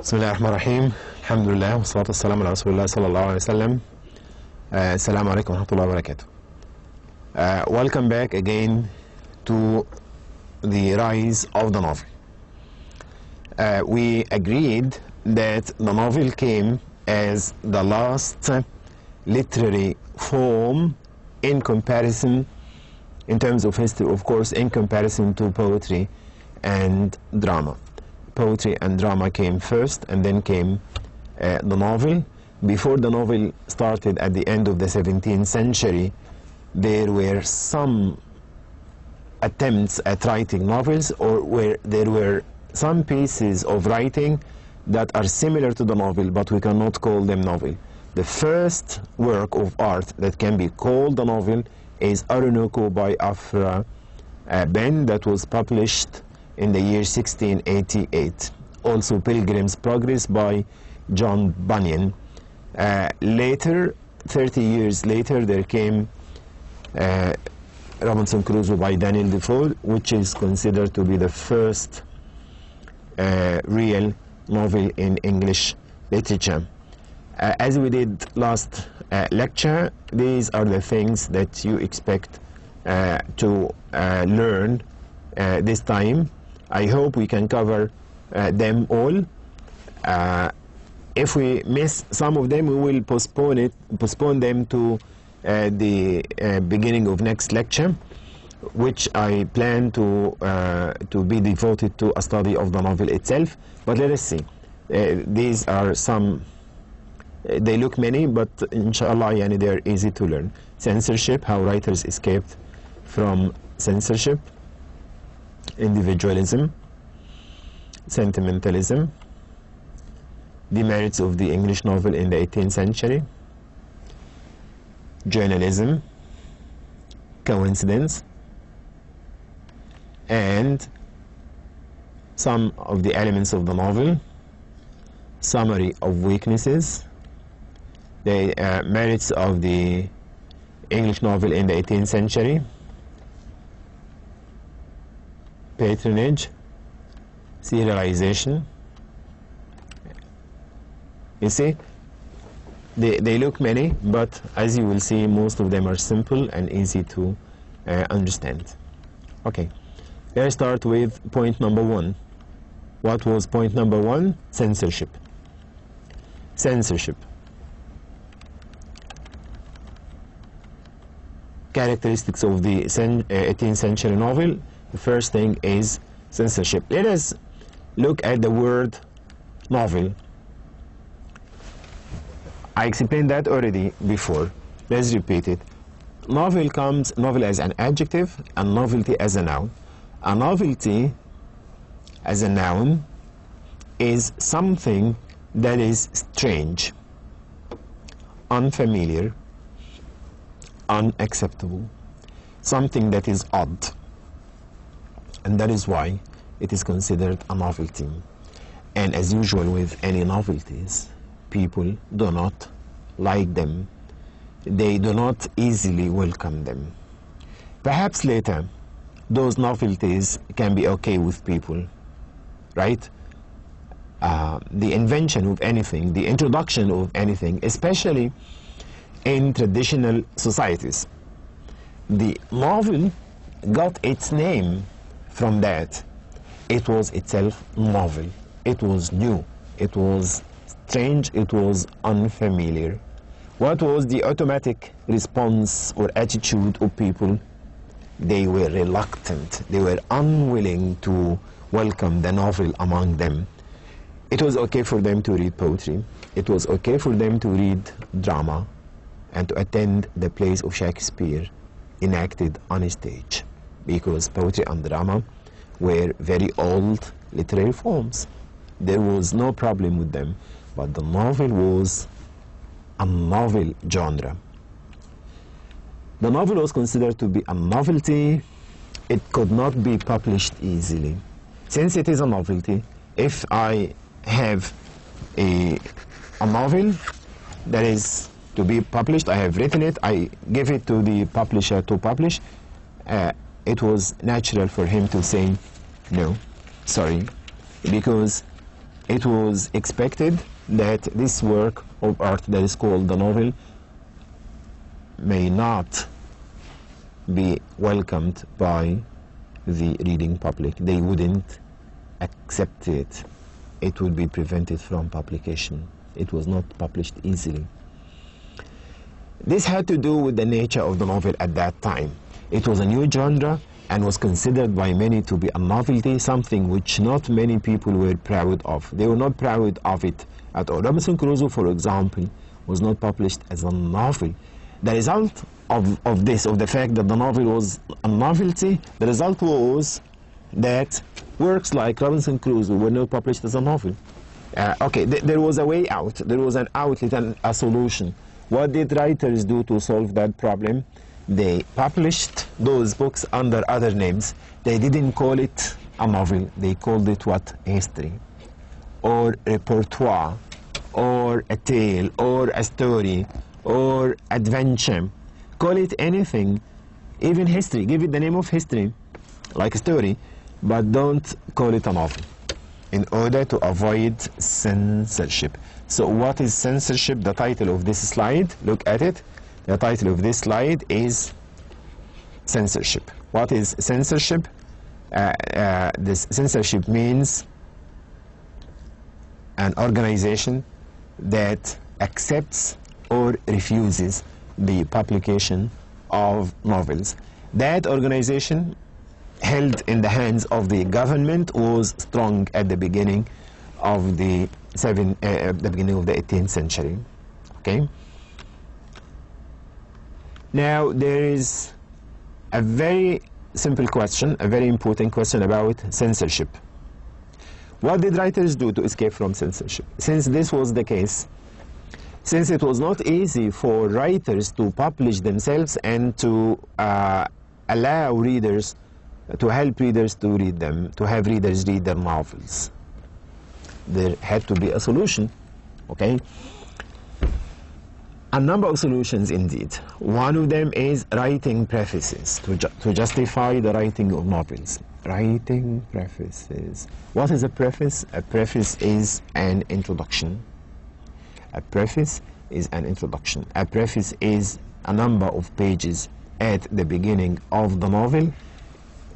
بسم الله الرحمن الرحيم. الحمد لله والصلاة والسلام على رسول الله صلى الله عليه وسلم. السلام عليكم ورحمة الله وبركاته. Welcome back again to the rise of the novel. We agreed that the novel came as the last literary form in comparison, in terms of history, of course, in comparison to poetry and drama. Poetry and drama came first, and then came the novel. Before the novel started at the end of the 17th century, there were some attempts at writing novels, or where there were some pieces of writing that are similar to the novel, but we cannot call them novel. The first work of art that can be called a novel is Orinoco by Afra Ben, that was published in the year 1688. Also Pilgrim's Progress by John Bunyan. Later, 30 years later, there came Robinson Crusoe by Daniel Defoe, which is considered to be the first real novel in English literature. As we did last lecture, these are the things that you expect to learn this time. I hope we can cover them all. If we miss some of them, we will postpone them to the beginning of next lecture, which I plan to be devoted to a study of the novel itself. But let us see. These are some. They look many, but inshallah, they are easy to learn. Censorship: how writers escaped from censorship. Individualism, sentimentalism, demerits of the English novel in the 18th century, journalism, coincidence, and some of the elements of the novel, summary of weaknesses, the merits of the English novel in the 18th century, patronage, serialization. You see, they look many, but as you will see, most of them are simple and easy to understand. Okay, let's start with point number one. What was point number one? Censorship. Censorship. Characteristics of the 18th century novel. The first thing is censorship. Let us look at the word novel. I explained that already before. Let's repeat it. Novel as an adjective, and novelty as a noun. A novelty as a noun is something that is strange, unfamiliar, unacceptable, something that is odd. And that is why it is considered a novelty. And as usual with any novelties, people do not like them. They do not easily welcome them. Perhaps later, those novelties can be okay with people, right? The invention of anything, the introduction of anything, especially in traditional societies. The novel got its name from that. It was itself novel. It was new. It was strange. It was unfamiliar. What was the automatic response or attitude of people? They were reluctant. They were unwilling to welcome the novel among them. It was okay for them to read poetry. It was okay for them to read drama and to attend the plays of Shakespeare enacted on a stage, because poetry and drama were very old literary forms. There was no problem with them, but the novel was a novel genre. The novel was considered to be a novelty. It could not be published easily. Since it is a novelty, if I have a novel that is to be published, I have written it, I give it to the publisher to publish, it was natural for him to say, no, sorry, because it was expected that this work of art that is called the novel may not be welcomed by the reading public. They wouldn't accept it. It would be prevented from publication. It was not published easily. This had to do with the nature of the novel at that time. It was a new genre and was considered by many to be a novelty, something which not many people were proud of. They were not proud of it at all. Robinson Crusoe, for example, was not published as a novel. The result of the fact that the novel was a novelty, the result was that works like Robinson Crusoe were not published as a novel. There was a way out. There was an outlet and a solution. What did writers do to solve that problem? They published those books under other names. They didn't call it a novel. They called it what? History, or repertoire, or a tale, or a story, or adventure. Call it anything, even history. Give it the name of history, like a story, but don't call it a novel, in order to avoid censorship. So what is censorship? The title of this slide, look at it. The title of this slide is censorship. What is censorship? This censorship means an organization that accepts or refuses the publication of novels. That organization, held in the hands of the government, was strong at the beginning of the 18th century. Okay. Now there is a very simple question, a very important question about censorship. What did writers do to escape from censorship? Since this was the case, since it was not easy for writers to publish themselves and to allow readers, to help readers to read them, to have readers read their novels, there had to be a solution, okay? A number of solutions indeed. One of them is writing prefaces to justify the writing of novels. Writing prefaces. What is a preface? A preface is an introduction. A preface is an introduction. A preface is a number of pages at the beginning of the novel,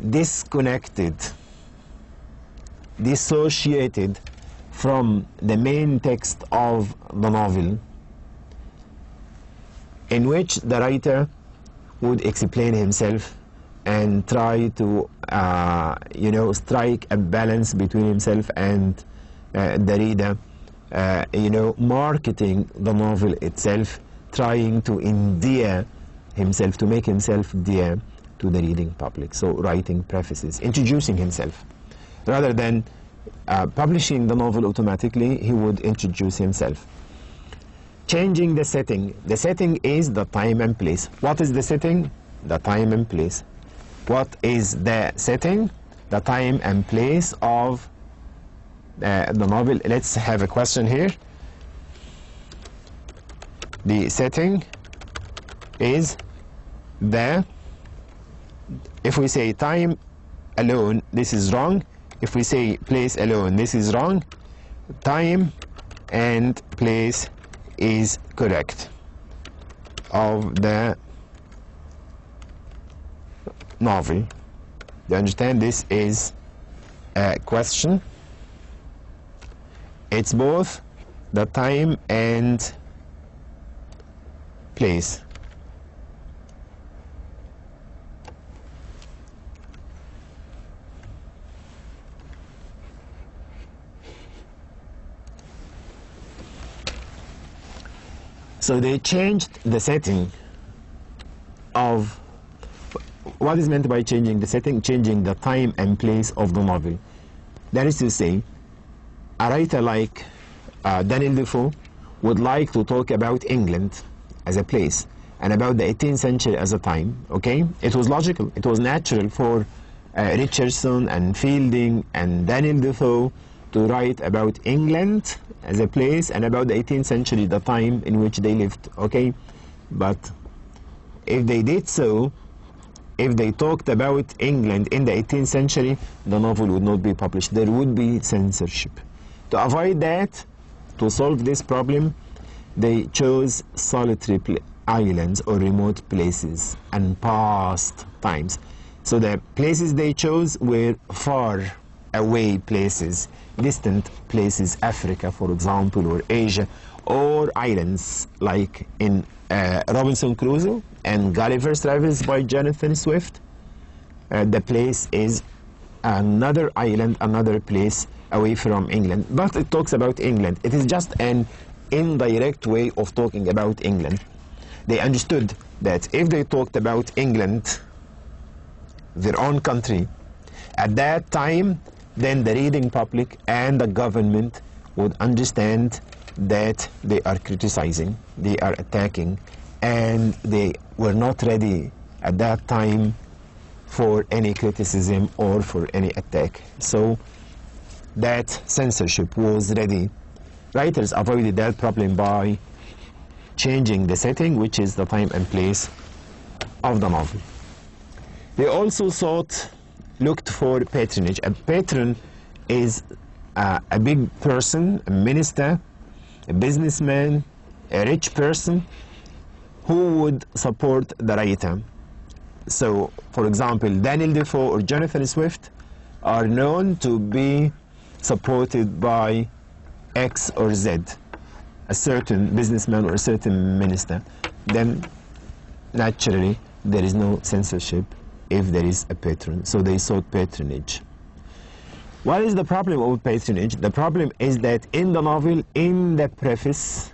disconnected, dissociated from the main text of the novel, in which the writer would explain himself and try to strike a balance between himself and the reader, marketing the novel itself, trying to endear himself, to make himself dear to the reading public. So writing prefaces, introducing himself. Rather than publishing the novel automatically, he would introduce himself. Changing the setting. The setting is the time and place. What is the setting? The time and place. What is the setting? The time and place of the novel. Let's have a question here. The setting is the, if we say time alone, this is wrong. If we say place alone, this is wrong. Time and place is correct of the novel. You understand? This is a question. It's both the time and place. So they changed the setting of, what is meant by changing the setting? Changing the time and place of the novel. That is to say, a writer like Daniel Defoe would like to talk about England as a place and about the 18th century as a time, okay? It was logical, it was natural for Richardson and Fielding and Daniel Defoe to write about England as a place and about the 18th century, the time in which they lived, okay? But if they did so, if they talked about England in the 18th century, the novel would not be published. There would be censorship. To avoid that, to solve this problem, they chose solitary islands or remote places and past times. So the places they chose were far away places, distant places, Africa, for example, or Asia, or islands like in Robinson Crusoe and Gulliver's Travels by Jonathan Swift. The place is another island, another place away from England, but it talks about England. It is just an indirect way of talking about England. They understood that if they talked about England, their own country, at that time, then the reading public and the government would understand that they are criticizing, they are attacking, and they were not ready at that time for any criticism or for any attack. So that censorship was ready. Writers avoided that problem by changing the setting, which is the time and place of the novel. They also looked for patronage. A patron is a big person, a minister, a businessman, a rich person who would support the writer. So, for example, Daniel Defoe or Jonathan Swift are known to be supported by X or Z, a certain businessman or a certain minister. Then, naturally, there is no censorship if there is a patron. So they sought patronage. What is the problem of patronage? The problem is that in the novel, in the preface,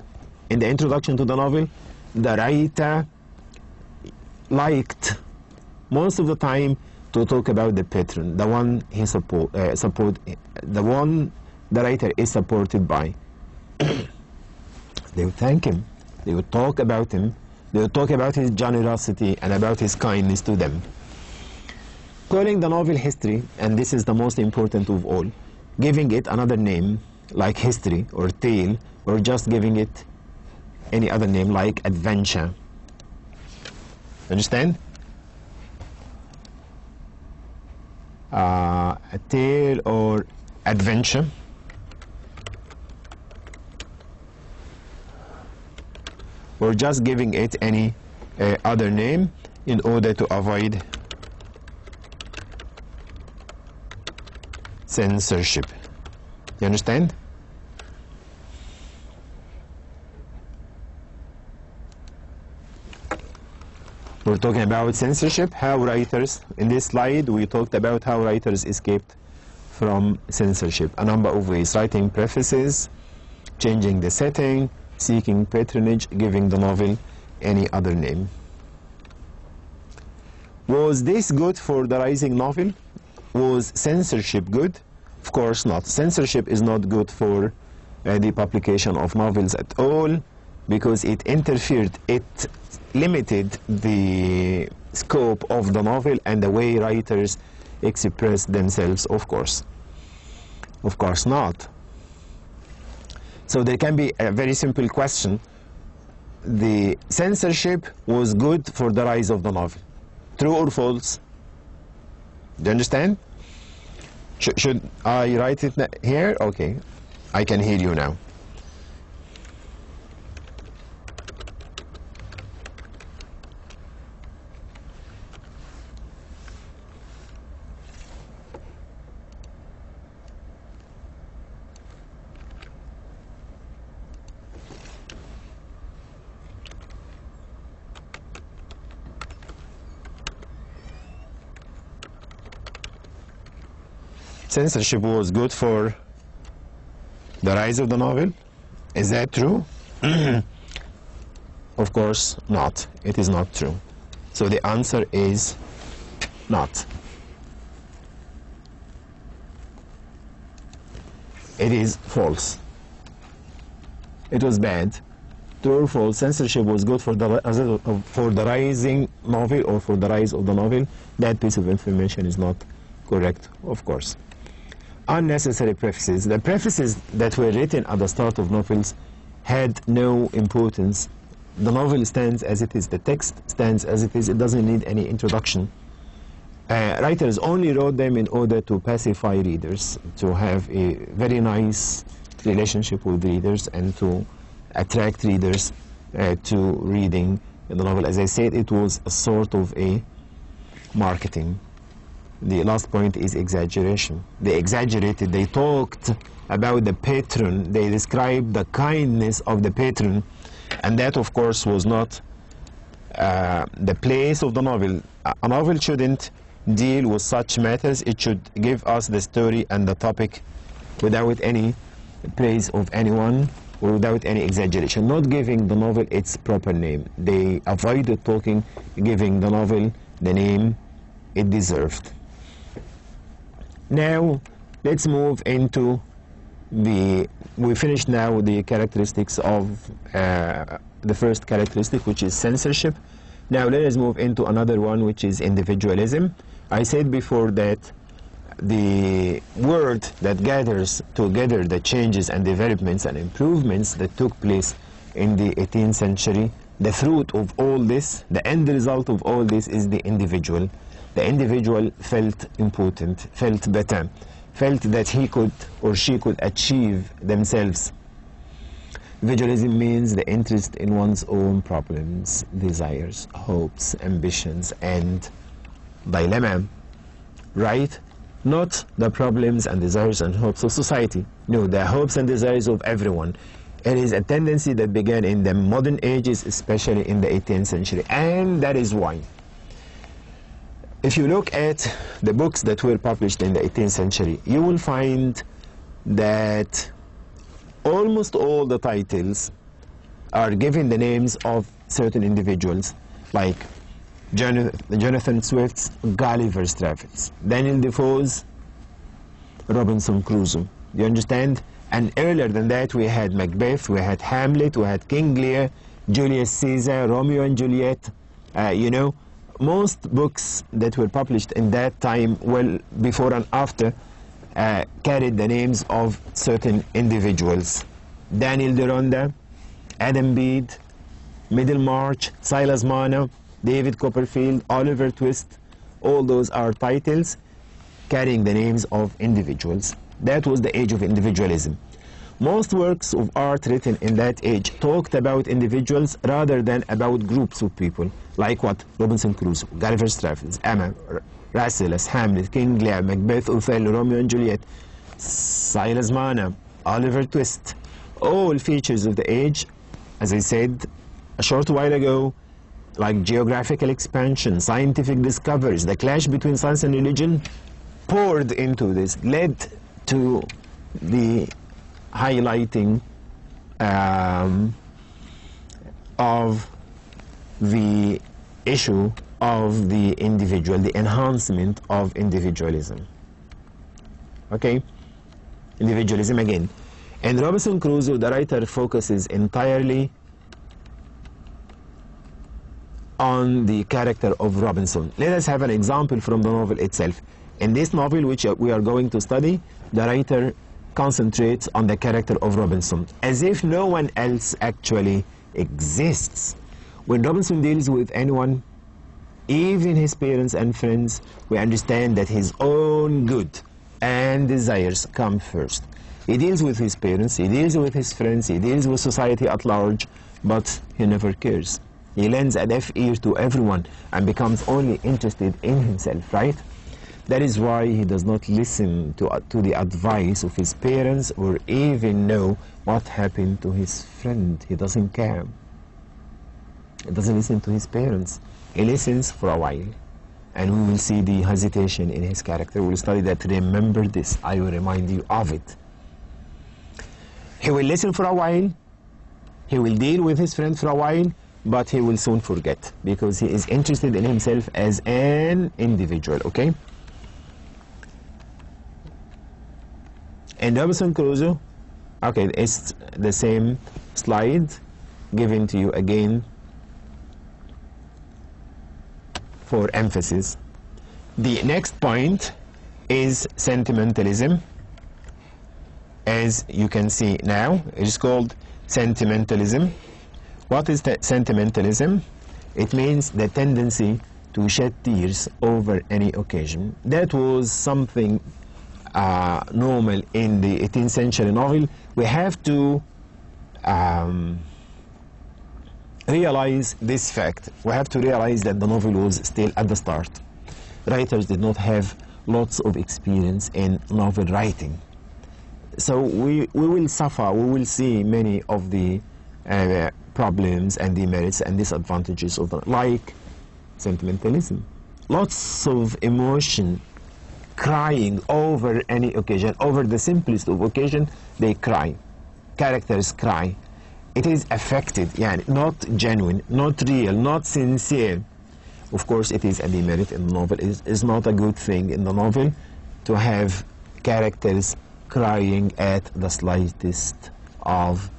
in the introduction to the novel, the writer liked most of the time to talk about the patron, the one he the one the writer is supported by. They would thank him, they would talk about him, they would talk about his generosity and about his kindness to them. Calling the novel history, and this is the most important of all, giving it another name like history or tale, or just giving it any other name like adventure. Understand? A tale or adventure. Or just giving it any other name in order to avoid censorship. You understand? We're talking about censorship, how writers, in this slide we talked about how writers escaped from censorship. A number of ways: writing prefaces, changing the setting, seeking patronage, giving the novel any other name. Was this good for the rising novel? Was censorship good? Of course not. Censorship is not good for the publication of novels at all, because it interfered, it limited the scope of the novel and the way writers express themselves, of course. Of course not. So there can be a very simple question. The censorship was good for the rise of the novel. True or false? Do you understand? Should I write it here? Okay, I can hear you now. Censorship was good for the rise of the novel. Is that true? Of course not. It is not true. So the answer is not. It is false. It was bad. True or false? Censorship was good for the rising novel or for the rise of the novel. That piece of information is not correct, of course. Unnecessary prefaces. The prefaces that were written at the start of novels had no importance. The novel stands as it is. The text stands as it is. It doesn't need any introduction. Writers only wrote them in order to pacify readers, to have a very nice relationship with readers and to attract readers to reading the novel. As I said, it was a sort of a marketing. The last point is exaggeration. They exaggerated, they talked about the patron, they described the kindness of the patron, and that of course was not the place of the novel. A novel shouldn't deal with such matters. It should give us the story and the topic without any praise of anyone or without any exaggeration, not giving the novel its proper name. They avoided giving the novel the name it deserved. Now let's move into we finished now the characteristics of the first characteristic, which is censorship. Now let us move into another one, which is individualism. I said before that the word that gathers together the changes and developments and improvements that took place in the 18th century, the fruit of all this, the end result of all this is the individual. The individual felt important, felt better, felt that he could or she could achieve themselves. Individualism means the interest in one's own problems, desires, hopes, ambitions, and dilemma, right? Not the problems and desires and hopes of society. No, the hopes and desires of everyone. It is a tendency that began in the modern ages, especially in the 18th century, and that is why. If you look at the books that were published in the 18th century, you will find that almost all the titles are given the names of certain individuals, like Jonathan Swift's Gulliver's Travels, Daniel Defoe's Robinson Crusoe. You understand? And earlier than that, we had Macbeth, we had Hamlet, we had King Lear, Julius Caesar, Romeo and Juliet. You know, most books that were published in that time, well, before and after, carried the names of certain individuals. Daniel Deronda, Adam Bede, Middlemarch, Silas Marner, David Copperfield, Oliver Twist, all those are titles carrying the names of individuals. That was the age of individualism. Most works of art written in that age talked about individuals rather than about groups of people, like what? Robinson Crusoe, Gulliver's Travels, Emma, Rasselas, Hamlet, King Lear, Macbeth, Othello, Romeo and Juliet, Silas Marner, Oliver Twist. All features of the age, as I said a short while ago, like geographical expansion, scientific discoveries, the clash between science and religion, poured into this, led to the highlighting of the issue of the individual, the enhancement of individualism. Okay? Individualism again. In Robinson Crusoe, the writer focuses entirely on the character of Robinson. Let us have an example from the novel itself. In this novel, which we are going to study, the writer concentrates on the character of Robinson, as if no one else actually exists. When Robinson deals with anyone, even his parents and friends, we understand that his own good and desires come first. He deals with his parents, he deals with his friends, he deals with society at large, but he never cares. He lends a deaf ear to everyone and becomes only interested in himself, right? That is why he does not listen to the advice of his parents or even know what happened to his friend. He doesn't care. He doesn't listen to his parents. He listens for a while. And we will see the hesitation in his character. We will study that. Remember this. I will remind you of it. He will listen for a while. He will deal with his friend for a while. But he will soon forget because he is interested in himself as an individual, okay? And Robinson Crusoe, okay, it's the same slide given to you again for emphasis. The next point is sentimentalism. As you can see now, it is called sentimentalism. What is sentimentalism? It means the tendency to shed tears over any occasion. That was something normal in the 18th century novel, we have to realize this fact. We have to realize that the novel was still at the start. Writers did not have lots of experience in novel writing. So we will suffer, we will see many of the problems and demerits and disadvantages of the, like sentimentalism. Lots of emotion, crying over any occasion, over the simplest of occasion, they cry. Characters cry. It is affected, yani not genuine, not real, not sincere. Of course, it is a demerit in the novel. It is not a good thing in the novel to have characters crying at the slightest of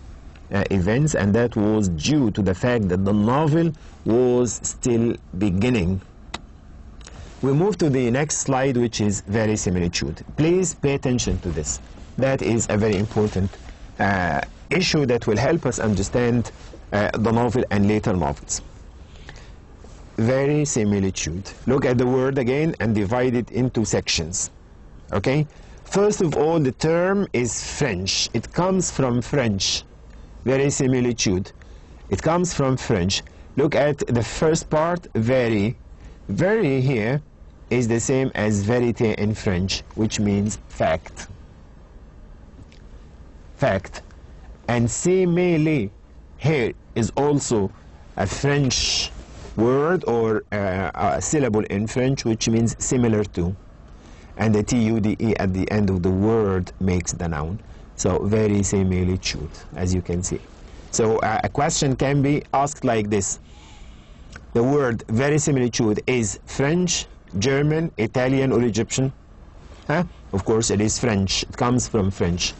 events, and that was due to the fact that the novel was still beginning. We move to the next slide, which is verisimilitude. Please pay attention to this. That is a very important issue that will help us understand the novel and later novels. Verisimilitude. Look at the word again and divide it into sections. Okay? First of all, the term is French. It comes from French. Verisimilitude. It comes from French. Look at the first part, very. Very here is the same as vérité in French, which means fact. Fact. And simile here is also a French word or a syllable in French, which means similar to. And the T-U-D-E at the end of the word makes the noun. So verisimilitude, as you can see. So a question can be asked like this. The word verisimilitude is French, German, Italian, or Egyptian? Huh? Of course, it is French. It comes from French.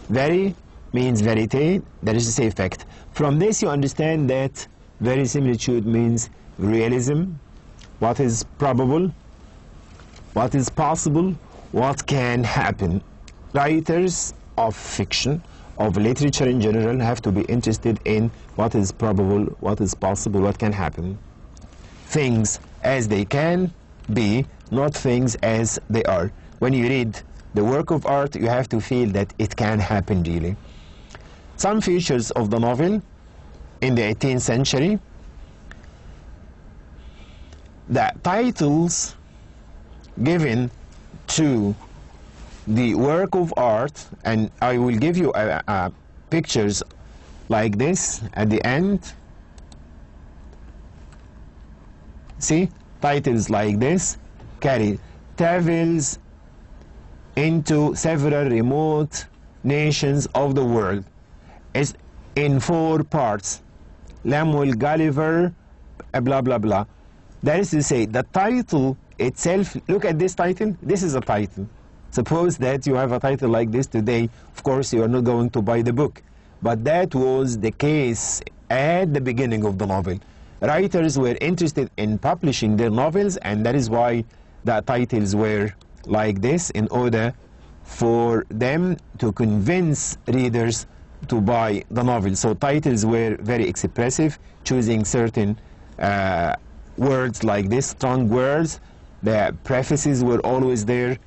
Veri means verité, that is to say fact. From this, you understand that verisimilitude means realism, what is probable, what is possible, what can happen. Writers of fiction, of literature in general, have to be interested in what is probable, what is possible, what can happen. Things as they can be, not things as they are. When you read the work of art, you have to feel that it can happen really. Some features of the novel in the 18th century, the titles given to the work of art, and I will give you pictures like this at the end. See, titles like this carry travels into several remote nations of the world. It's in 4 parts. Lemuel Gulliver, blah blah blah. That is to say, the title itself, look at this title, this is a title. Suppose that you have a title like this today, of course you are not going to buy the book. But that was the case at the beginning of the novel. Writers were interested in publishing their novels, and that is why the titles were like this, in order for them to convince readers to buy the novel. So titles were very expressive, choosing certain words like this, strong words. The prefaces were always there.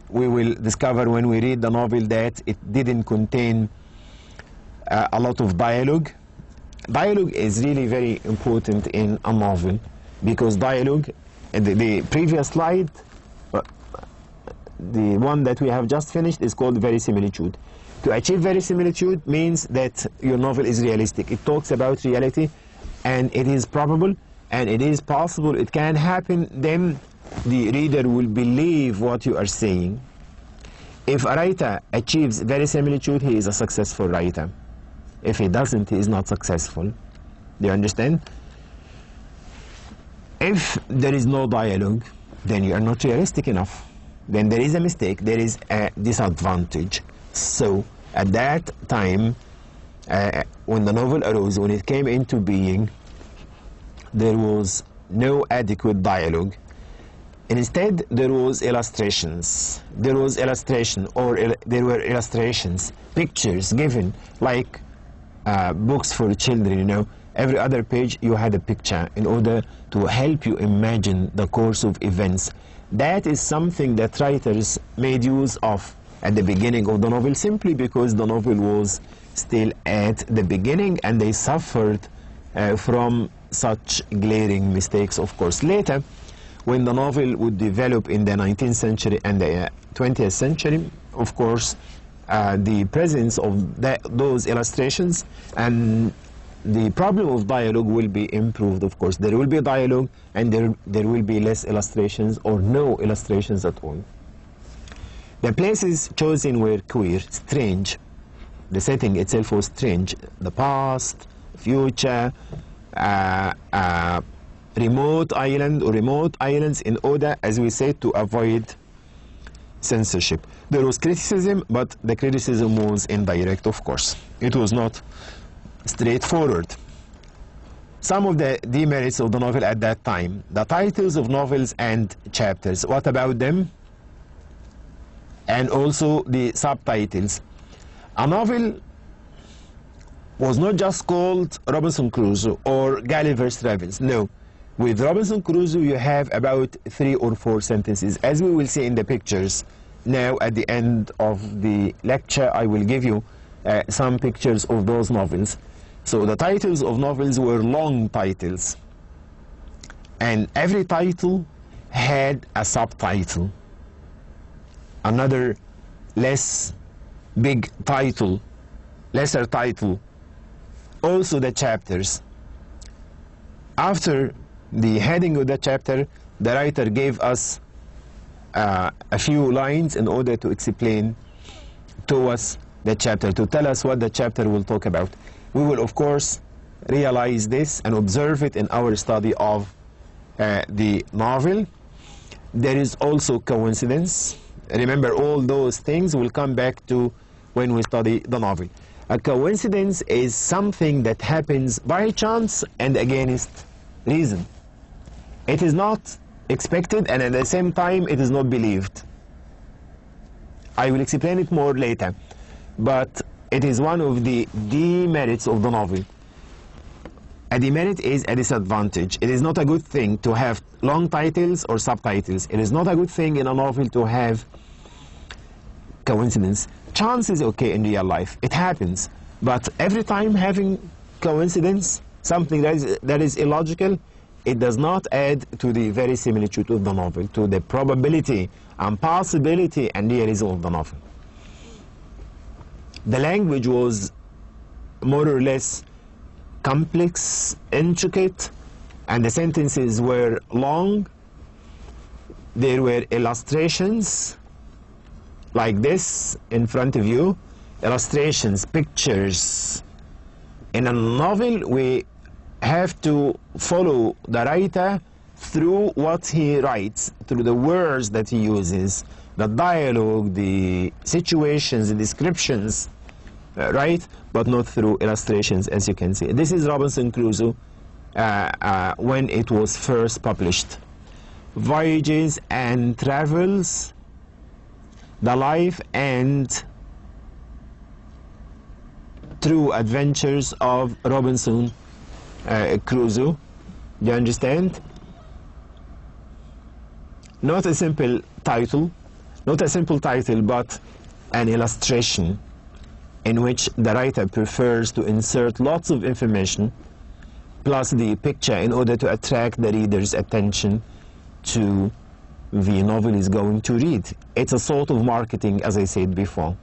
We will discover when we read the novel that it didn't contain a lot of dialogue. Dialogue is really very important in a novel, because dialogue, the previous slide, the one that we have just finished, is called verisimilitude. To achieve verisimilitude means that your novel is realistic. It talks about reality, and it is probable, and it is possible, it can happen. Then the reader will believe what you are saying. If a writer achieves verisimilitude, he is a successful writer. If he doesn't, he is not successful. Do you understand? If there is no dialogue, then you are not realistic enough. Then there is a mistake, there is a disadvantage. So at that time, when the novel arose, when it came into being, there was no adequate dialogue. Instead, there was illustrations. There was illustration, or there were illustrations, pictures given, like books for children, you know. Every other page you had a picture in order to help you imagine the course of events. That is something that writers made use of at the beginning of the novel, simply because the novel was still at the beginning and they suffered from such glaring mistakes. Of course, later, when the novel would develop in the 19th century and the 20th century, of course, the presence of those illustrations and the problem of dialogue will be improved. Of course, there will be dialogue and there will be less illustrations or no illustrations at all. The places chosen were queer, strange. The setting itself was strange. The past, future, remote island or remote islands, in order, as we said, to avoid censorship. There was criticism, but the criticism was indirect, of course. It was not straightforward. Some of the demerits of the novel at that time: the titles of novels and chapters. What about them? And also the subtitles. A novel was not just called Robinson Crusoe or Gulliver's Travels. No. With Robinson Crusoe, you have about 3 or 4 sentences, as we will see in the pictures. Now, at the end of the lecture, I will give you some pictures of those novels. So the titles of novels were long titles, and every title had a subtitle, another less big title, lesser title, also the chapters. After the heading of the chapter, the writer gave us a few lines in order to explain to us the chapter, to tell us what the chapter will talk about. We will, of course, realize this and observe it in our study of the novel. There is also coincidence. Remember, all those things will come back to when we study the novel. A coincidence is something that happens by chance and against reason. It is not expected, and at the same time it is not believed. I will explain it more later, but it is one of the demerits of the novel. A demerit is a disadvantage. It is not a good thing to have long titles or subtitles. It is not a good thing in a novel to have coincidence. Chance is okay in real life. It happens. But every time having coincidence, something that is illogical, it does not add to the verisimilitude of the novel, to the probability and possibility and realism of the novel. The language was more or less complex, intricate, and the sentences were long. There were illustrations like this in front of you, illustrations, pictures. In a novel, we have to follow the writer through what he writes, through the words that he uses, the dialogue, the situations, the descriptions, right? But not through illustrations, as you can see. This is Robinson Crusoe when it was first published. Voyages and Travels, the life and true adventures of Robinson Crusoe. Do you understand? Not a simple title, but an illustration in which the writer prefers to insert lots of information plus the picture in order to attract the reader's attention to the novel is going to read. It's a sort of marketing, as I said before.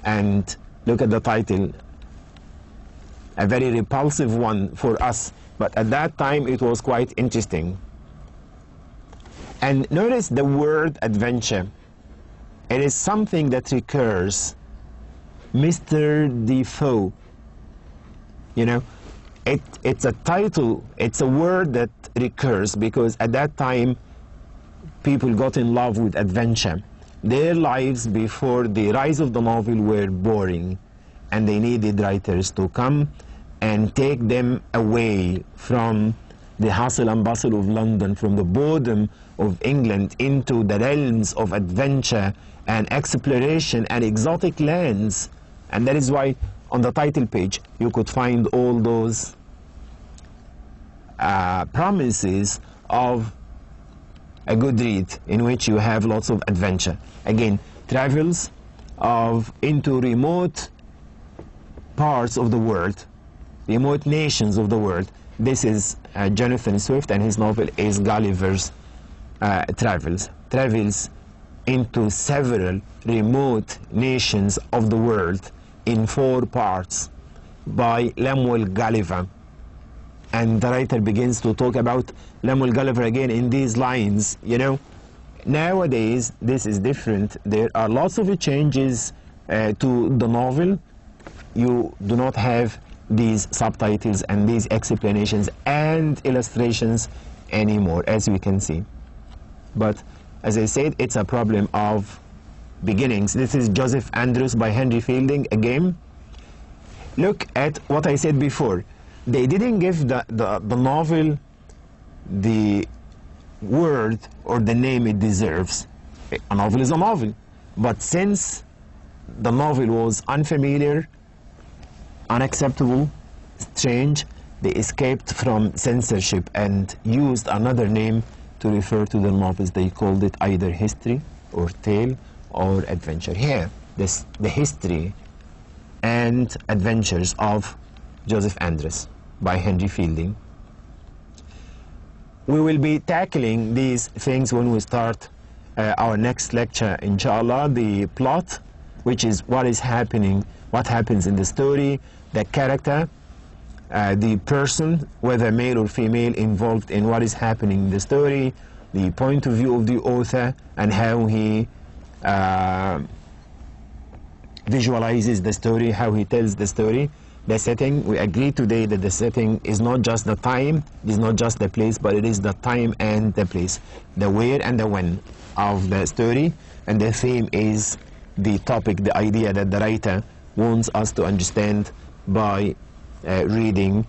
And look at the title, a very repulsive one for us, but at that time it was quite interesting. And notice the word adventure. It is something that recurs. Mr. Defoe, you know, it's a title, it's a word that recurs because at that time people got in love with adventure. Their lives before the rise of the novel were boring, and they needed writers to come and take them away from the hustle and bustle of London, from the boredom of England, into the realms of adventure and exploration and exotic lands. And that is why on the title page you could find all those promises of a good read in which you have lots of adventure. Again, travels into remote parts of the world, remote nations of the world. This is Jonathan Swift, and his novel is Gulliver's Travels. Travels into several remote nations of the world in 4 parts by Lemuel Gulliver. And the writer begins to talk about Lemuel Gulliver again in these lines. You know, nowadays this is different. There are lots of changes to the novel. You do not have these subtitles and these explanations and illustrations anymore, as we can see. But as I said, it's a problem of beginnings. This is Joseph Andrews by Henry Fielding again. Look at what I said before. They didn't give the novel the word or the name it deserves. A novel is a novel. But since the novel was unfamiliar, unacceptable, strange, they escaped from censorship and used another name to refer to the novels. They called it either history or tale or adventure. Here, the history and adventures of Joseph Andrews by Henry Fielding. We will be tackling these things when we start our next lecture, inshallah. The plot, which is what is happening, what happens in the story, the character, the person, whether male or female, involved in what is happening in the story, the point of view of the author, and how he visualizes the story, how he tells the story. The setting, we agree today that the setting is not just the time, it is not just the place, but it is the time and the place, the where and the when of the story. And the theme is the topic, the idea that the writer wants us to understand by reading,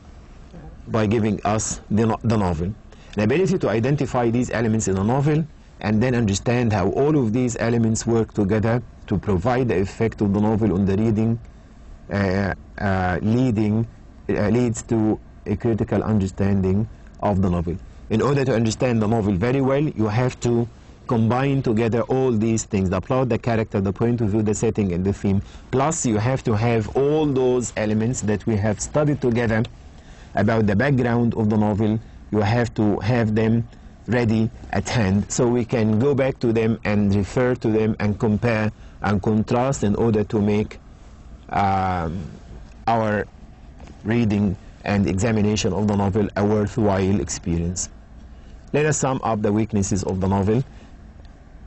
by giving us the novel. The ability to identify these elements in a novel and then understand how all of these elements work together to provide the effect of the novel on the reading leads to a critical understanding of the novel. In order to understand the novel very well, you have to combine together all these things: the plot, the character, the point of view, the setting, and the theme. Plus, you have to have all those elements that we have studied together about the background of the novel. You have to have them ready at hand so we can go back to them and refer to them and compare and contrast in order to make our reading and examination of the novel a worthwhile experience. Let us sum up the weaknesses of the novel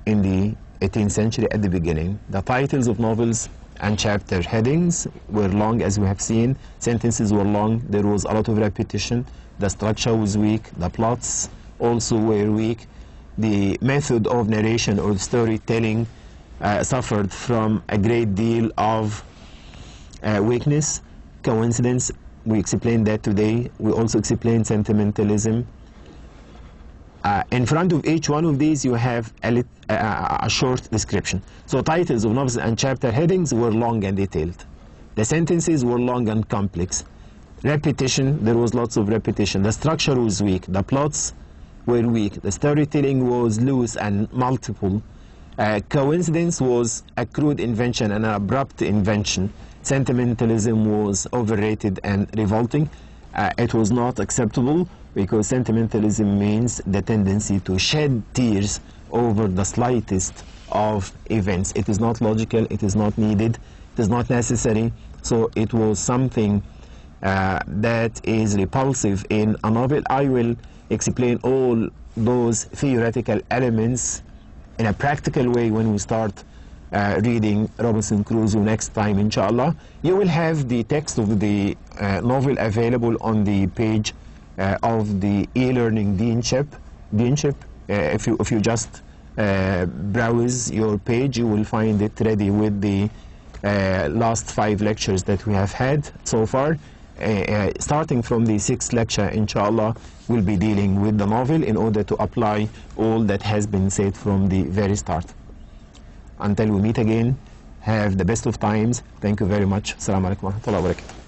in the 18th century at the beginning. The titles of novels and chapter headings were long, as we have seen. Sentences were long. There was a lot of repetition. The structure was weak. The plots also were weak. The method of narration or storytelling suffered from a great deal of weakness. Coincidence, we explained that today. We also explained sentimentalism. In front of each one of these you have a short description. So titles of novels and chapter headings were long and detailed. The sentences were long and complex. Repetition, there was lots of repetition. The structure was weak. The plots were weak. The storytelling was loose and multiple. Coincidence was a crude invention, an abrupt invention. Sentimentalism was overrated and revolting. It was not acceptable because sentimentalism means the tendency to shed tears over the slightest of events. It is not logical, it is not needed, it is not necessary. So it was something that is repulsive in a novel. I will explain all those theoretical elements in a practical way when we start reading Robinson Crusoe next time, inshallah. You will have the text of the novel available on the page of the e-learning deanship. If you just browse your page, you will find it ready with the last 5 lectures that we have had so far. Starting from the 6th lecture, inshallah, we'll be dealing with the novel in order to apply all that has been said from the very start. Until we meet again, have the best of times. Thank you very much. Assalamu alaikum wa rahmatullahi wa barakatuh.